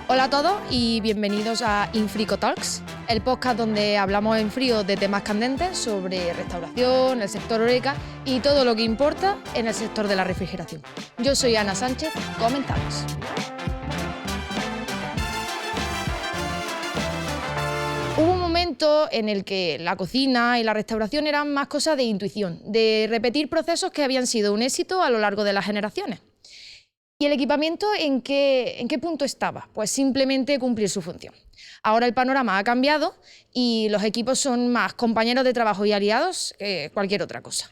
Hola a todos y bienvenidos a Infrico Talks, el podcast donde hablamos en frío de temas candentes sobre restauración, el sector Horeca y todo lo que importa en el sector de la refrigeración. Yo soy Ana Sánchez, comenzamos. Hubo un momento en el que la cocina y la restauración eran más cosas de intuición, de repetir procesos que habían sido un éxito a lo largo de las generaciones. ¿Y el equipamiento en qué punto estaba? Pues simplemente cumplir su función. Ahora el panorama ha cambiado y los equipos son más compañeros de trabajo y aliados que cualquier otra cosa.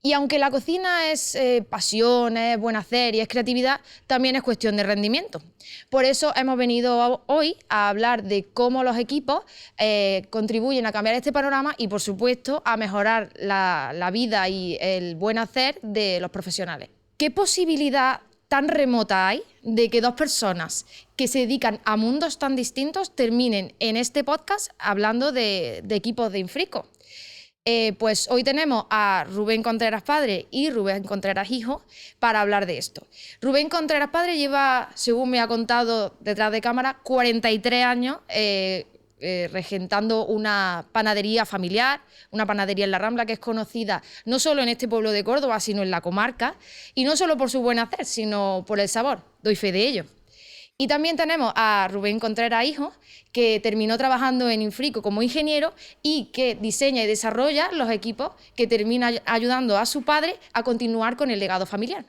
Y aunque la cocina es pasión, es buen hacer y es creatividad, también es cuestión de rendimiento. Por eso hemos venido hoy a hablar de cómo los equipos contribuyen a cambiar este panorama y, por supuesto, a mejorar la vida y el buen hacer de los profesionales. ¿Qué posibilidad tan remota hay de que dos personas que se dedican a mundos tan distintos terminen en este podcast hablando de equipos de Infrico? Pues hoy tenemos a Rubén Contreras padre y Rubén Contreras hijo para hablar de esto. Rubén Contreras padre lleva, según me ha contado detrás de cámara, 43 años regentando una panadería familiar, una panadería en La Rambla que es conocida no solo en este pueblo de Córdoba, sino en la comarca, y no solo por su buen hacer, sino por el sabor. Doy fe de ello. Y también tenemos a Rubén Contreras hijo, que terminó trabajando en Infrico como ingeniero y que diseña y desarrolla los equipos que termina ayudando a su padre a continuar con el legado familiar.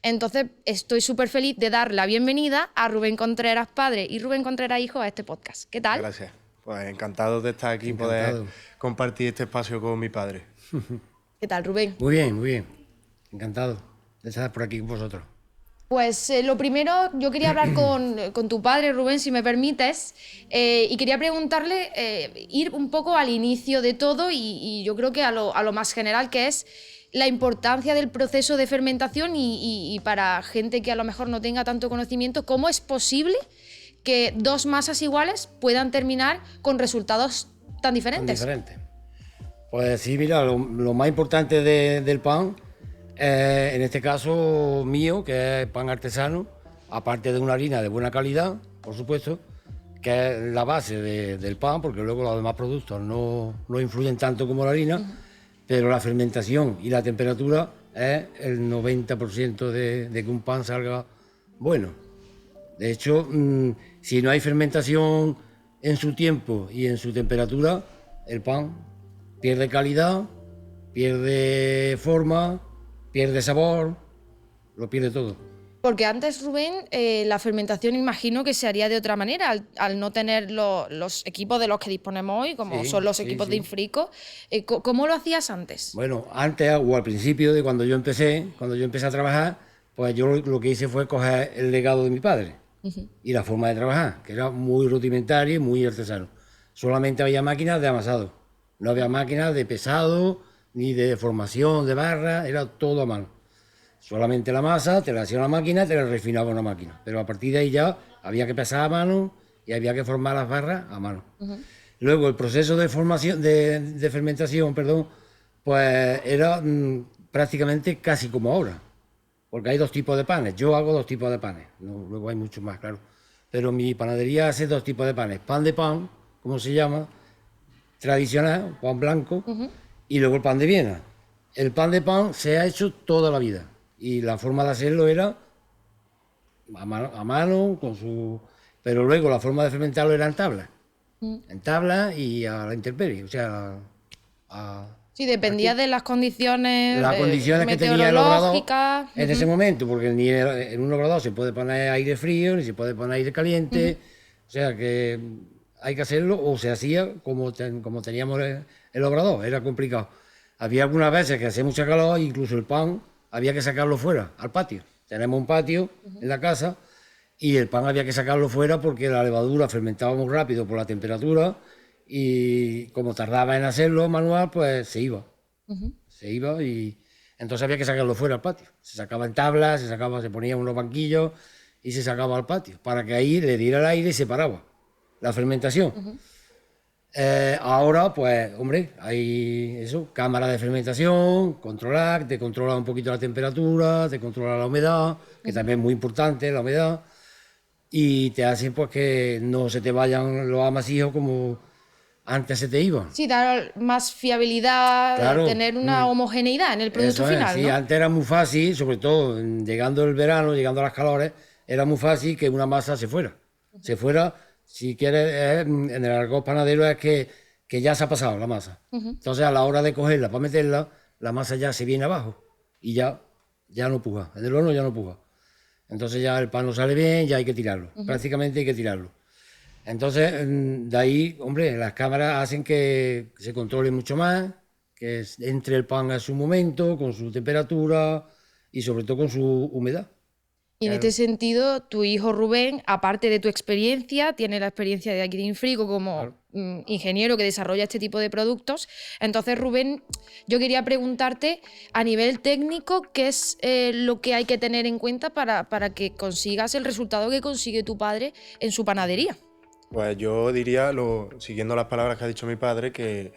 Entonces, estoy súper feliz de dar la bienvenida a Rubén Contreras padre y Rubén Contreras hijo a este podcast. ¿Qué tal? Gracias. Pues encantado de estar aquí y poder compartir este espacio con mi padre. ¿Qué tal, Rubén? Muy bien, muy bien. Encantado de estar por aquí con vosotros. Pues lo primero, yo quería hablar con tu padre, Rubén, si me permites, y quería preguntarle, ir un poco al inicio de todo y yo creo que a lo más general, que es la importancia del proceso de fermentación y para gente que a lo mejor no tenga tanto conocimiento, ¿cómo es posible que dos masas iguales puedan terminar con resultados tan diferentes? Pues sí, mira, lo más importante del pan, en este caso mío, que es pan artesano, aparte de una harina de buena calidad, por supuesto, que es la base del pan, porque luego los demás productos no influyen tanto como la harina, pero la fermentación y la temperatura es el 90% de que un pan salga bueno. De hecho, si no hay fermentación en su tiempo y en su temperatura, el pan pierde calidad, pierde forma, pierde sabor, lo pierde todo. Porque antes, Rubén, la fermentación imagino que se haría de otra manera, al no tener los equipos de los que disponemos hoy, como son los equipos de Infrico. ¿Cómo lo hacías antes? Bueno, antes o al principio de cuando yo empecé a trabajar, pues yo lo que hice fue coger el legado de mi padre. Y la forma de trabajar, que era muy rudimentaria y muy artesano. Solamente había máquinas de amasado, no había máquinas de pesado, ni de formación de barra, era todo a mano. Solamente la masa, te la hacía una máquina, te la refinaba una máquina. Pero a partir de ahí ya había que pesar a mano y había que formar las barras a mano. Luego el proceso de formación, de fermentación, pues era prácticamente casi como ahora. Porque hay dos tipos de panes. Yo hago dos tipos de panes. Luego hay muchos más, claro. Pero mi panadería hace dos tipos de panes. Pan de pan, como se llama, tradicional, pan blanco, y luego el pan de Viena. El pan de pan se ha hecho toda la vida. Y la forma de hacerlo era a mano con su... Pero luego la forma de fermentarlo era en tabla. En tabla y a la intemperie, o sea, Sí, dependía de las condiciones que tenía el obrador en ese momento, porque ni en un obrador se puede poner aire frío, ni se puede poner aire caliente, o sea que hay que hacerlo, o se hacía como teníamos el obrador, era complicado. Había algunas veces que hacía mucha calor, incluso el pan había que sacarlo fuera, al patio. Tenemos un patio en la casa y el pan había que sacarlo fuera porque la levadura fermentaba muy rápido por la temperatura. Y como tardaba en hacerlo manual, pues se iba. Se iba y entonces había que sacarlo fuera al patio. Se sacaba en tablas, se ponía unos banquillos y se sacaba al patio para que ahí le diera el aire y se paraba la fermentación. Ahora, pues, hombre, hay eso, cámara de fermentación, te controla un poquito la temperatura, te controla la humedad, que también es muy importante la humedad. y te hacen pues que no se te vayan los amasijos como antes se te iban. Sí, dar más fiabilidad, Claro. tener una homogeneidad en el producto Eso es, final, sí, ¿no? antes era muy fácil, sobre todo llegando el verano, llegando a las calores, era muy fácil que una masa se fuera. Se fuera, si quieres, en el argot panadero es que ya se ha pasado la masa. Entonces a la hora de cogerla para meterla, la masa ya se viene abajo y ya no puja. En el horno ya no puja. Entonces ya el pan no sale bien, ya hay que tirarlo. Prácticamente hay que tirarlo. Entonces, de ahí, hombre, las cámaras hacen que se controle mucho más, que entre el pan a su momento, con su temperatura y sobre todo con su humedad. Y en este sentido, tu hijo Rubén, aparte de tu experiencia, tiene la experiencia de aquí de Infrico como ingeniero que desarrolla este tipo de productos. Entonces, Rubén, yo quería preguntarte a nivel técnico, ¿qué es lo que hay que tener en cuenta para que consigas el resultado que consigue tu padre en su panadería? Pues yo diría, siguiendo las palabras que ha dicho mi padre, que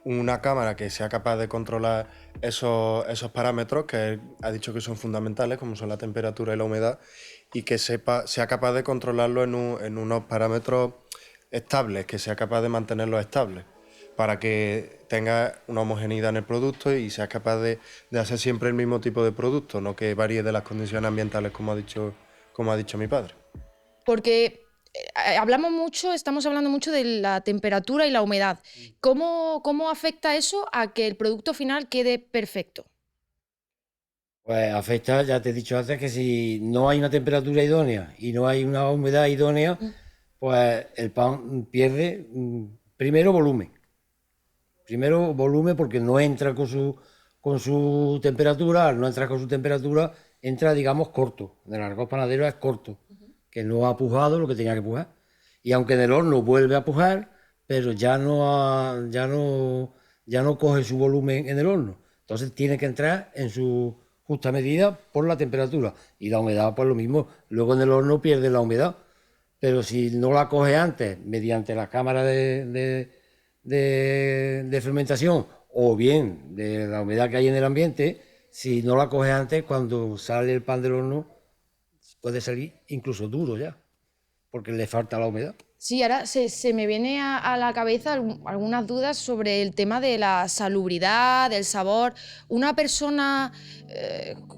una cámara que sea capaz de controlar esos parámetros que él ha dicho que son fundamentales, como son la temperatura y la humedad, y que sea capaz de controlarlo en unos parámetros estables, que sea capaz de mantenerlos estables, para que tenga una homogeneidad en el producto y sea capaz de hacer siempre el mismo tipo de producto, no que varíe de las condiciones ambientales, como ha dicho mi padre. Porque estamos hablando mucho de la temperatura y la humedad. ¿Cómo afecta eso a que el producto final quede perfecto? Pues afecta, ya te he dicho antes, que si no hay una temperatura idónea y no hay una humedad idónea, pues el pan pierde primero volumen. Primero volumen porque no entra con su temperatura, al no entrar con su temperatura, entra, digamos, corto. En el argot panadero es corto, que no ha pujado lo que tenía que pujar. Y aunque en el horno vuelve a pujar, pero ya no coge su volumen en el horno. Entonces tiene que entrar en su justa medida por la temperatura. Y la humedad, pues lo mismo. Luego en el horno pierde la humedad. Pero si no la coge antes, mediante la cámara de fermentación o bien de la humedad que hay en el ambiente, si no la coge antes, cuando sale el pan del horno, puede salir incluso duro ya, porque le falta la humedad. Sí, ahora se me viene a la cabeza algunas dudas sobre el tema de la salubridad, del sabor. ¿Una persona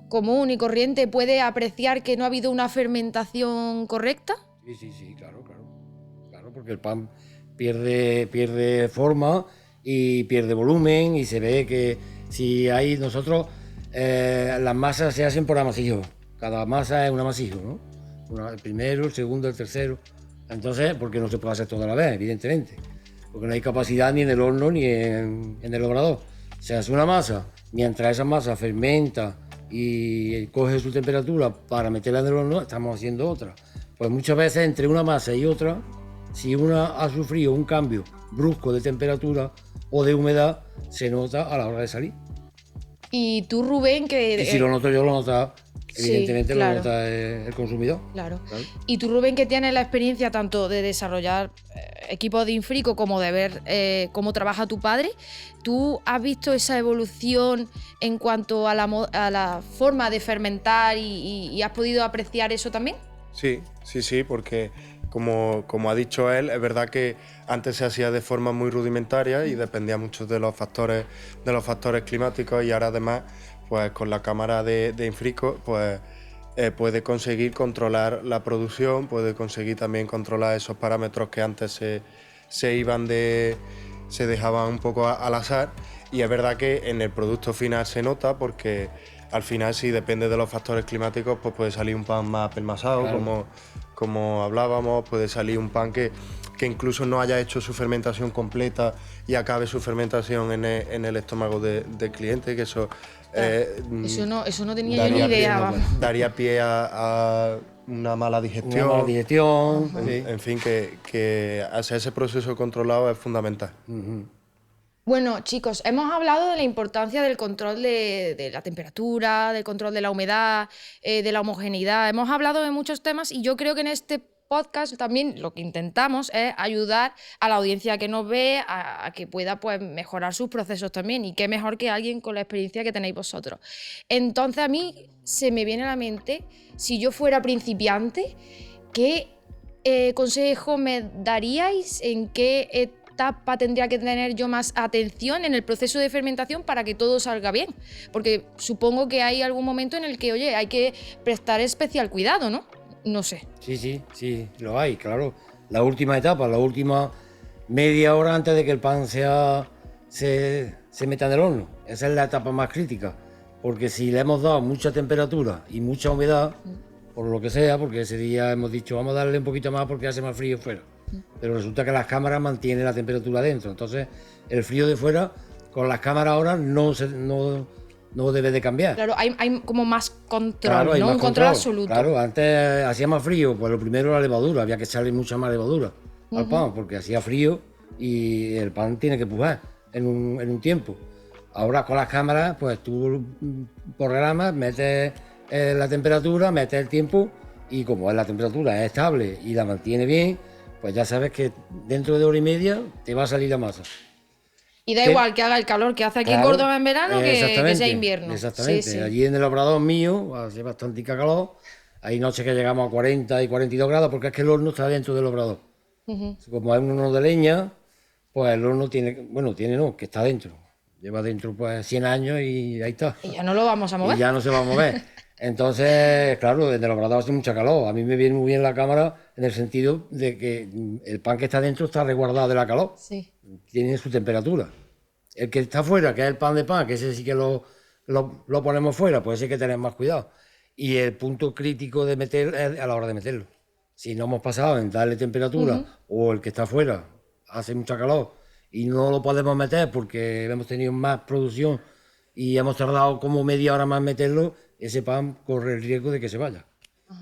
común y corriente puede apreciar que no ha habido una fermentación correcta? Sí, claro, porque el pan pierde forma y pierde volumen y se ve que si hay las masas se hacen por amasijos, cada masa es un amasijo, ¿no? El primero, el segundo, el tercero. Entonces, porque no se puede hacer todo a la vez, evidentemente, porque no hay capacidad ni en el horno ni en el obrador. Se hace una masa, mientras esa masa fermenta y coge su temperatura para meterla en el horno, estamos haciendo otra. Pues muchas veces entre una masa y otra, si una ha sufrido un cambio brusco de temperatura o de humedad, se nota a la hora de salir. Y tú, Rubén, que... Y si lo noto yo, lo nota, evidentemente, sí, claro. lo nota el consumidor. Claro. Y tú, Rubén, que tienes la experiencia tanto de desarrollar equipos de Infrico como de ver cómo trabaja tu padre, ¿tú has visto esa evolución en cuanto a la forma de fermentar y has podido apreciar eso también? Sí, porque como ha dicho él, es verdad que antes se hacía de forma muy rudimentaria y dependía mucho de los factores climáticos, y ahora además, pues con la cámara de Infrico, pues puede conseguir controlar la producción, puede conseguir también controlar esos parámetros que antes se dejaban un poco al azar, y es verdad que en el producto final se nota, porque al final, si depende de los factores climáticos, pues puede salir un pan más apelmazado, claro, como hablábamos, puede salir un pan que incluso no haya hecho su fermentación completa y acabe su fermentación en el estómago del cliente, que eso... eso no tenía yo ni idea. Daría pie a una mala digestión. Una mala digestión. En fin, que hacer ese proceso controlado es fundamental. Bueno, chicos, hemos hablado de la importancia del control de la temperatura, del control de la humedad, de la homogeneidad. Hemos hablado de muchos temas y yo creo que en este podcast también lo que intentamos es ayudar a la audiencia que nos ve a que pueda, pues, mejorar sus procesos también, y qué mejor que alguien con la experiencia que tenéis vosotros. Entonces a mí se me viene a la mente, si yo fuera principiante, ¿qué consejo me daríais? ¿En qué etapa tendría que tener yo más atención en el proceso de fermentación para que todo salga bien? Porque supongo que hay algún momento en el que, oye, hay que prestar especial cuidado, ¿no? No sé. Sí, lo hay, claro. La última etapa, la última media hora antes de que el pan se meta en el horno. Esa es la etapa más crítica. Porque si le hemos dado mucha temperatura y mucha humedad, por lo que sea, porque ese día hemos dicho vamos a darle un poquito más porque hace más frío fuera. Pero resulta que las cámaras mantienen la temperatura dentro. Entonces, el frío de fuera, con las cámaras ahora, no debe de cambiar. Claro, hay como más control, Claro, hay ¿no? más Un control control. absoluto. Claro, antes hacía más frío, pues lo primero la levadura, había que echarle mucha más levadura al pan, porque hacía frío y el pan tiene que pujar en un tiempo. Ahora con las cámaras, pues tú programas, metes la temperatura, metes el tiempo y como la temperatura es estable y la mantiene bien, pues ya sabes que dentro de hora y media te va a salir la masa. Y da ¿Qué? igual que haga el calor que hace aquí en Claro, Córdoba en verano que exactamente, sea invierno. Exactamente. Sí, sí. Allí en el obrador mío hace bastante calor. Hay noches que llegamos a 40 y 42 grados porque es que el horno está dentro del obrador. Como es un horno de leña, pues el horno que está dentro. Lleva dentro pues 100 años y ahí está. Y ya no lo vamos a mover. Y ya no se va a mover. Entonces, claro, desde el obrador hace mucha calor. A mí me viene muy bien la cámara en el sentido de que el pan que está dentro está resguardado de la calor. Sí. Tiene su temperatura. El que está fuera, que es el pan de pan, que ese sí que lo ponemos fuera, pues ese hay que tener más cuidado. Y el punto crítico de meter es a la hora de meterlo. Si no hemos pasado en darle temperatura o el que está fuera hace mucha calor y no lo podemos meter porque hemos tenido más producción y hemos tardado como media hora más en meterlo, ese pan corre el riesgo de que se vaya.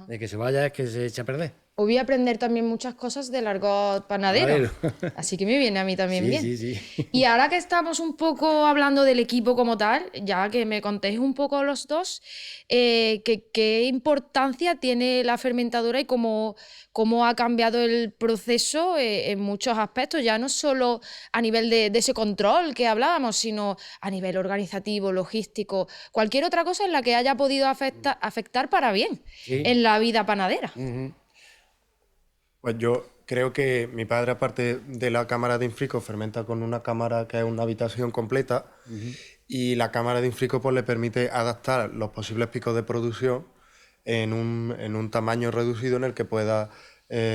De que se vaya es que se echa a perder. Hoy voy a aprender también muchas cosas del argot panadero. Así que me viene a mí también bien. Sí. Y ahora que estamos un poco hablando del equipo como tal, ya que me contéis un poco los dos, ¿qué importancia tiene la fermentadora y cómo ha cambiado el proceso en muchos aspectos? Ya no solo a nivel de ese control que hablábamos, sino a nivel organizativo, logístico, cualquier otra cosa en la que haya podido afectar para bien en la vida panadera. Pues yo creo que mi padre, aparte de la cámara de infrico, fermenta con una cámara que es una habitación completa y la cámara de infrico pues, le permite adaptar los posibles picos de producción en un tamaño reducido en el que pueda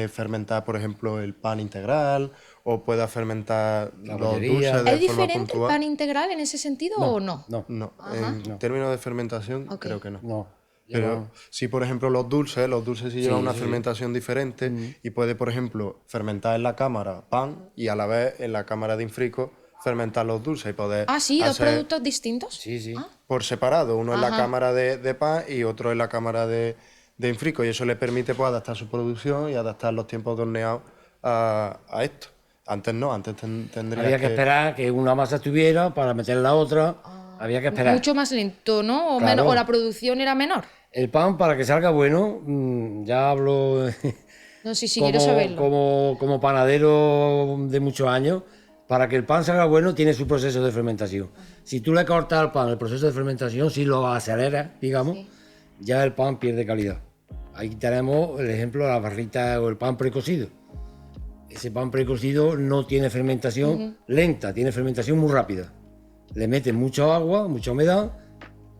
fermentar, por ejemplo, el pan integral o pueda fermentar los bollería. dulces de ¿Es forma diferente el puntual. pan integral en ese sentido o no? No, en términos de fermentación Ok. creo que no. No. Pero sí, por ejemplo, los dulces sí llevan una fermentación diferente y puede, por ejemplo, fermentar en la cámara pan y a la vez en la cámara de infrico fermentar los dulces y poder Ah, sí, dos hacer productos distintos. Sí. por separado, uno en la Ajá. cámara de pan y otro en la cámara de infrico y eso le permite pues, adaptar su producción y adaptar los tiempos de horneado a esto. Antes no, antes tendría Había que esperar que una masa estuviera para meter la otra. Había que esperar. Mucho más lento, ¿no? O, Claro. o la producción era menor. El pan, para que salga bueno, ya hablo No, sí, quiero saberlo. como panadero de muchos años, para que el pan salga bueno tiene su proceso de fermentación. Si tú le cortas al pan el proceso de fermentación, si lo aceleras, digamos, ya el pan pierde calidad. Ahí tenemos el ejemplo de la barrita o el pan precocido. Ese pan precocido no tiene fermentación lenta, tiene fermentación muy rápida. Le metes mucha agua, mucha humedad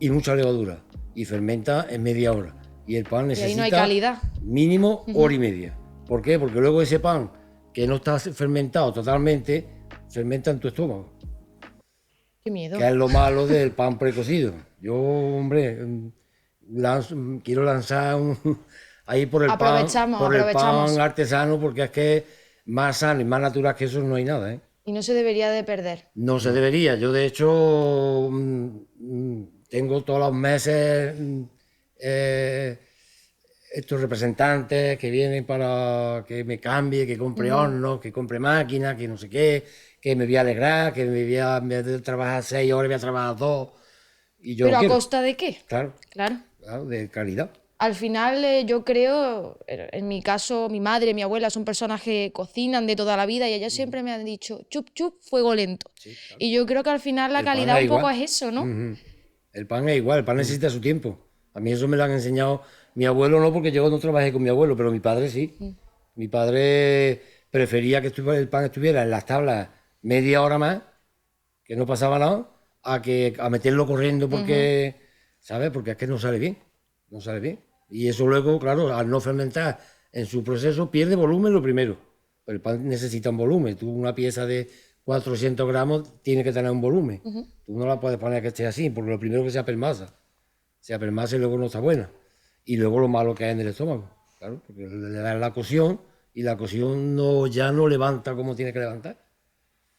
y mucha levadura y fermenta en media hora. Y el pan Y necesita ahí no hay calidad. mínimo hora y media. ¿Por qué? Porque luego ese pan que no está fermentado totalmente, fermenta en tu estómago, Qué miedo. que es lo malo del pan precocido. Yo, hombre, quiero lanzar ahí por el Aprovechamos. pan artesano, porque es que más sano y más natural que eso no hay nada, ¿eh? Y no se debería de perder. No se debería. Yo, de hecho, tengo todos los meses estos representantes que vienen para que me cambie, que compre hornos, que compre máquinas, que no sé qué, que me voy a alegrar, que en vez de trabajar 6 horas voy a trabajar 2. Y yo ¿Pero a quiero. costa de qué? Claro, Claro. de calidad. Al final, yo creo, en mi caso, mi madre, mi abuela son personas que cocinan de toda la vida y ellas siempre me han dicho, chup, chup, fuego lento. Y yo creo que al final la El pan calidad es un poco igual. es eso, ¿no? El pan es igual, el pan necesita su tiempo. A mí eso me lo han enseñado mi abuelo, no porque yo no trabajé con mi abuelo, pero mi padre sí. Mi padre prefería que el pan estuviera en las tablas media hora más, que no pasaba nada, a meterlo corriendo porque, ¿sabes? Porque es que no sale bien, no sale bien. Y eso luego, claro, al no fermentar en su proceso pierde volumen lo primero. Pero el pan necesita un volumen. Tú una pieza de 400 gramos tiene que tener un volumen. Tú no la puedes poner que esté así, porque lo primero que se apermasa. Se apermasa y luego no está buena. Y luego lo malo que hay en el estómago, claro, porque le dan la cocción y la cocción ya no levanta como tiene que levantar.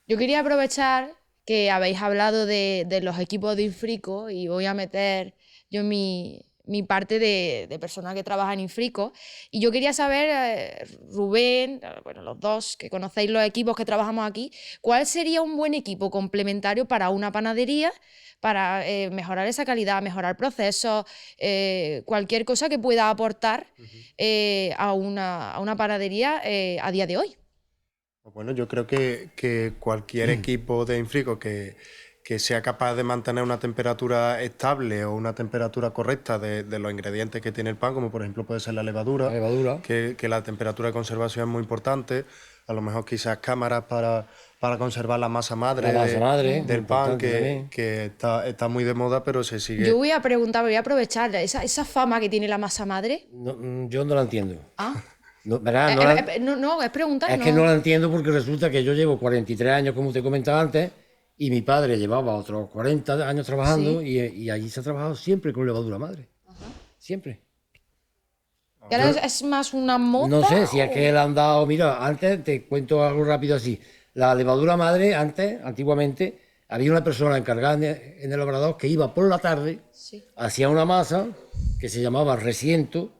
Yo quería aprovechar que habéis hablado de los equipos de Infrico y voy a meter yo mi parte de persona que trabaja en Infrico. Y yo quería saber, Rubén, bueno, los dos que conocéis los equipos que trabajamos aquí, ¿cuál sería un buen equipo complementario para una panadería para mejorar esa calidad, mejorar procesos, cualquier cosa que pueda aportar a una panadería a día de hoy? Bueno, yo creo que cualquier equipo de Infrico que sea capaz de mantener una temperatura estable o una temperatura correcta de los ingredientes que tiene el pan, como por ejemplo puede ser la levadura, La levadura. Que la temperatura de conservación es muy importante, a lo mejor quizás cámaras para conservar la masa madre, del pan, que está muy de moda, pero se sigue... Yo voy a preguntar, voy a aprovechar esa fama que tiene la masa madre. Yo no la entiendo. Ah. No, ¿verdad? No, es preguntar. Es que no la entiendo porque resulta que yo llevo 43 años, como te comentaba antes, y mi padre llevaba otros 40 años trabajando y allí se ha trabajado siempre con levadura madre. Siempre. ¿Y ahora es más una moda? No sé si es que le han dado... Mira, antes te cuento algo rápido así. La levadura madre, antiguamente, había una persona encargada en el obrador que iba por la tarde, hacía una masa que se llamaba resiento.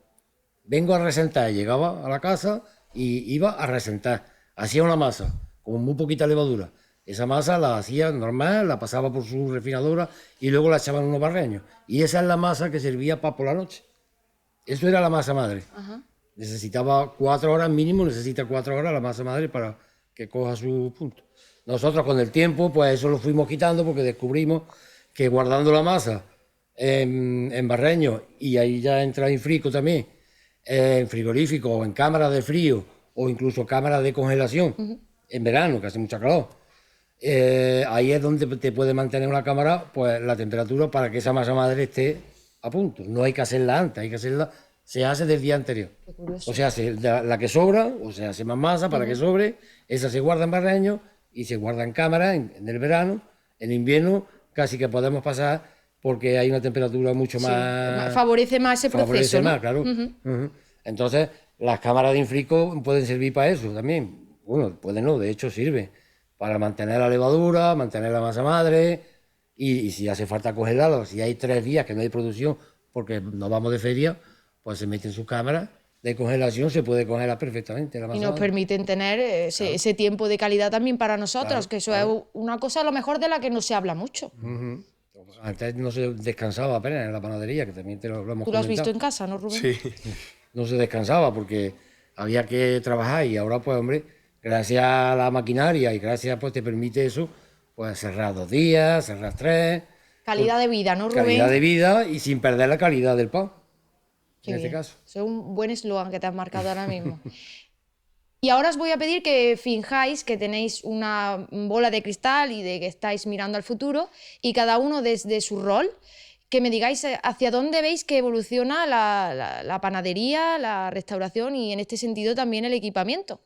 Vengo a resentar, llegaba a la casa y iba a resentar. Hacía una masa con muy poquita levadura. Esa masa la hacía normal, la pasaba por su refinadora y luego la echaban en unos barreños. Y esa es la masa que servía para por la noche. Eso era la masa madre. Necesitaba 4 horas mínimo, necesita 4 horas la masa madre para que coja su punto. Nosotros con el tiempo, pues eso lo fuimos quitando porque descubrimos que guardando la masa en barreños, y ahí ya entra Infrico también, en frigorífico o en cámaras de frío o incluso cámaras de congelación en verano, que hace mucha calor. Ahí es donde te puede mantener una cámara pues la temperatura para que esa masa madre esté a punto. No hay que hacerla antes, hay que hacerla, se hace del día anterior. O sea, la que sobra, o se hace más masa para que sobre, esa se guarda en barreños y se guarda en cámara en el verano. En invierno casi que podemos pasar porque hay una temperatura mucho más... Favorece más ese proceso, favorece ¿no? más, claro. Entonces, las cámaras de Infrico pueden servir para eso también. Bueno, pueden no, de hecho sirve para mantener la levadura, mantener la masa madre y si hace falta congelarlo, si hay 3 días que no hay producción porque nos vamos de feria, pues se mete en su cámara de congelación, se puede congelar perfectamente la masa Y nos madre. permiten tener ese tiempo de calidad también para nosotros, que eso es una cosa a lo mejor de la que no se habla mucho. Antes no se descansaba apenas en la panadería, que también lo hemos Tú lo has visto comentado. en casa, ¿no, Rubén? Sí. No se descansaba porque había que trabajar y ahora pues hombre, gracias a la maquinaria y gracias pues te permite eso, pues cerrar 2 días, cerrar 3. Calidad de vida, ¿no, Rubén? Calidad de vida y sin perder la calidad del pan, Qué en este bien. caso. Eso es un buen eslogan que te has marcado ahora mismo. Y ahora os voy a pedir que finjáis que tenéis una bola de cristal y de que estáis mirando al futuro y cada uno desde su rol, que me digáis hacia dónde veis que evoluciona la panadería, la restauración y en este sentido también el equipamiento.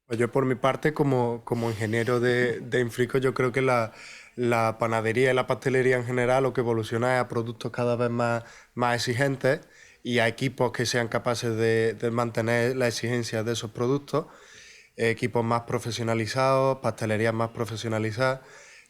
Pues yo por mi parte, como ingeniero de Infrico, yo creo que la panadería y la pastelería en general lo que evoluciona es a productos cada vez más exigentes y a equipos que sean capaces de mantener la exigencia de esos productos, equipos más profesionalizados, pastelerías más profesionalizadas.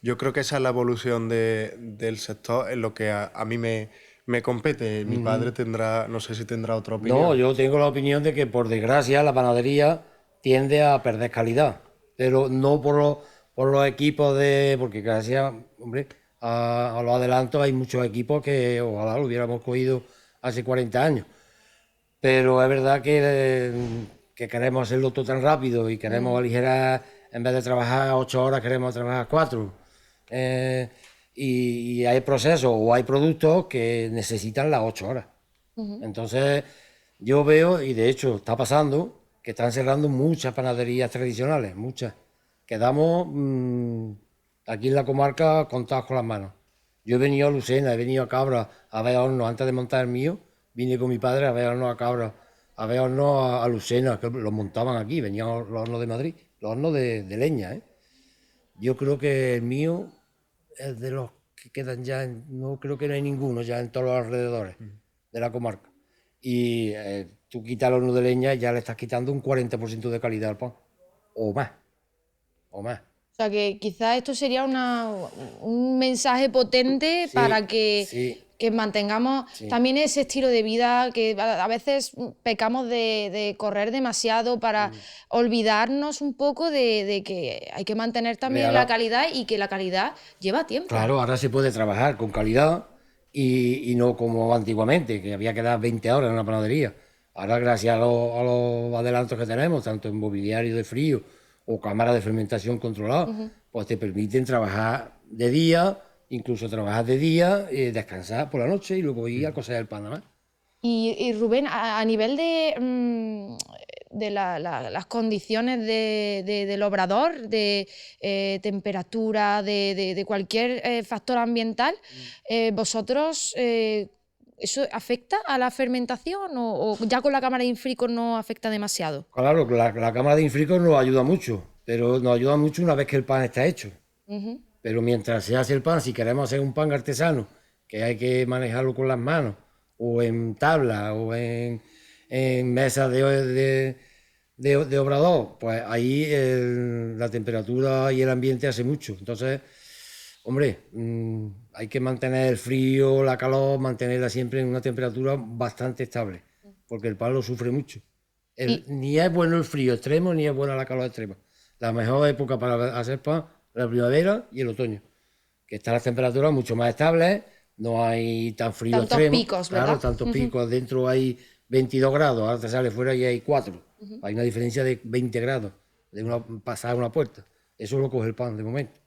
Yo creo que esa es la evolución del sector en lo que a mí me compete. Mi padre tendrá, no sé si tendrá otra opinión. No, yo tengo la opinión de que por desgracia la panadería tiende a perder calidad, pero no por los equipos porque gracias, hombre, a los adelantos hay muchos equipos que ojalá lo hubiéramos cogido hace 40 años. Pero es verdad que queremos hacerlo todo tan rápido y queremos aligerar, en vez de trabajar 8 horas, queremos trabajar 4. Y hay procesos o hay productos que necesitan las 8 horas. Entonces, Yo veo, y de hecho está pasando, que están cerrando muchas panaderías tradicionales, muchas. Quedamos aquí en la comarca contados con las manos. Yo he venido a Lucena, he venido a Cabra a ver hornos, antes de montar el mío, vine con mi padre a ver hornos a Cabra, a ver hornos a Lucena, que los montaban aquí, venían los hornos de Madrid, los hornos de leña, ¿eh? Yo creo que el mío es de los que quedan ya, no creo que no hay ninguno ya en todos los alrededores de la comarca. Y tú quitas el horno de leña y ya le estás quitando un 40% de calidad al pan, o más, o más. O sea que quizás esto sería un mensaje potente para sí, que mantengamos también ese estilo de vida que a veces pecamos de correr demasiado para olvidarnos un poco de que hay que mantener también la calidad y que la calidad lleva tiempo. Claro, ahora se puede trabajar con calidad y no como antiguamente, que había que dar 20 horas en una panadería. Ahora, gracias a los adelantos que tenemos, tanto en mobiliario de frío o cámaras de fermentación controlada, pues te permiten trabajar de día, incluso trabajar de día, descansar por la noche y luego ir a cocer el pan nada más. Y Rubén, a nivel de las condiciones del obrador, de temperatura, de cualquier factor ambiental, ¿vosotros eso afecta a la fermentación o ya con la cámara de infrico no afecta demasiado? Claro, la cámara de infrico nos ayuda mucho, pero nos ayuda mucho una vez que el pan está hecho. Pero mientras se hace el pan, si queremos hacer un pan artesano, que hay que manejarlo con las manos, o en tabla, o en mesas de obrador, pues ahí la temperatura y el ambiente hace mucho. Entonces, hombre, hay que mantener el frío, la calor, mantenerla siempre en una temperatura bastante estable, porque el pan lo sufre mucho. Ni es bueno el frío extremo, ni es buena la calor extrema. La mejor época para hacer pan es la primavera y el otoño, que están las temperaturas mucho más estables, no hay tan frío Tantos extremo. picos, ¿verdad? Claro, tantos picos. Dentro hay 22 grados, ahora te sale fuera y hay 4. Hay una diferencia de 20 grados de pasar una puerta. Eso lo coge el pan de momento.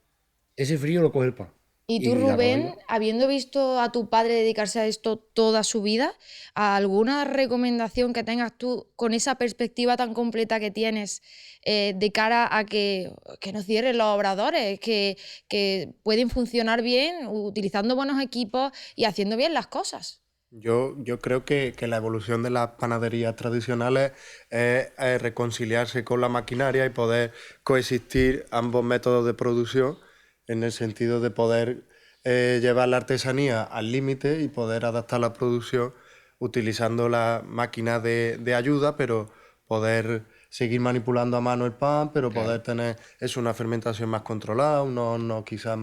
Ese frío lo coge el pan. Y tú, la Rubén, comida. habiendo visto a tu padre dedicarse a esto toda su vida, ¿alguna recomendación que tengas tú con esa perspectiva tan completa que tienes de cara a que no cierren los obradores, que pueden funcionar bien utilizando buenos equipos y haciendo bien las cosas? Yo creo que la evolución de las panaderías tradicionales es reconciliarse con la maquinaria y poder coexistir ambos métodos de producción en el sentido de poder llevar la artesanía al límite y poder adaptar la producción utilizando la máquina de ayuda, pero poder seguir manipulando a mano el pan, pero poder tener una fermentación más controlada, unos hornos quizás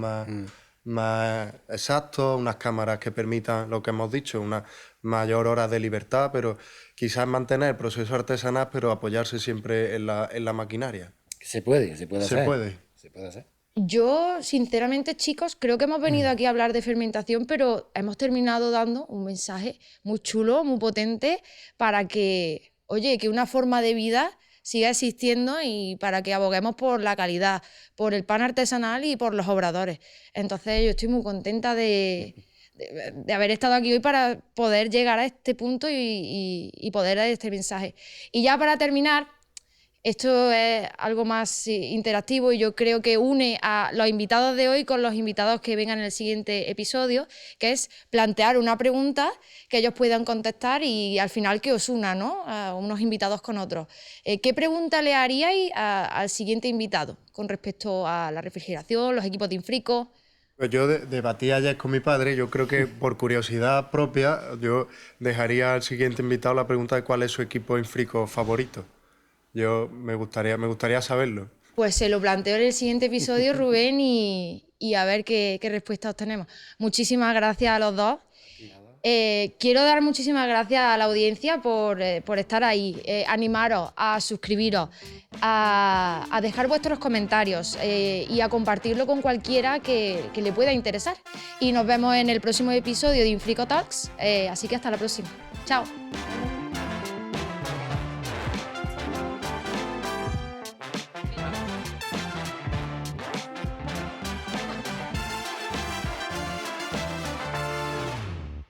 más exactos, unas cámaras que permitan lo que hemos dicho, una mayor hora de libertad, pero quizás mantener el proceso artesanal, pero apoyarse siempre en la maquinaria. Se puede hacer. Se puede. Se puede hacer. Yo, sinceramente, chicos, creo que hemos venido aquí a hablar de fermentación, pero hemos terminado dando un mensaje muy chulo, muy potente, para que, oye, que una forma de vida siga existiendo y para que aboguemos por la calidad, por el pan artesanal y por los obradores. Entonces, yo estoy muy contenta de haber estado aquí hoy para poder llegar a este punto y poder dar este mensaje. Y ya para terminar, esto es algo más interactivo y yo creo que une a los invitados de hoy con los invitados que vengan en el siguiente episodio, que es plantear una pregunta que ellos puedan contestar y al final que os una, ¿no? A unos invitados con otros. ¿Qué pregunta le haríais al siguiente invitado con respecto a la refrigeración, los equipos de Infrico? Pues yo debatí ayer con mi padre, yo creo que por curiosidad propia yo dejaría al siguiente invitado la pregunta de cuál es su equipo Infrico favorito. Me gustaría saberlo. Pues se lo planteo en el siguiente episodio, Rubén, y a ver qué respuesta obtenemos. Muchísimas gracias a los dos. Quiero dar muchísimas gracias a la audiencia por estar ahí. Animaros a suscribiros, a dejar vuestros comentarios y a compartirlo con cualquiera que le pueda interesar. Y nos vemos en el próximo episodio de Infrico Talks. Así que hasta la próxima. Chao.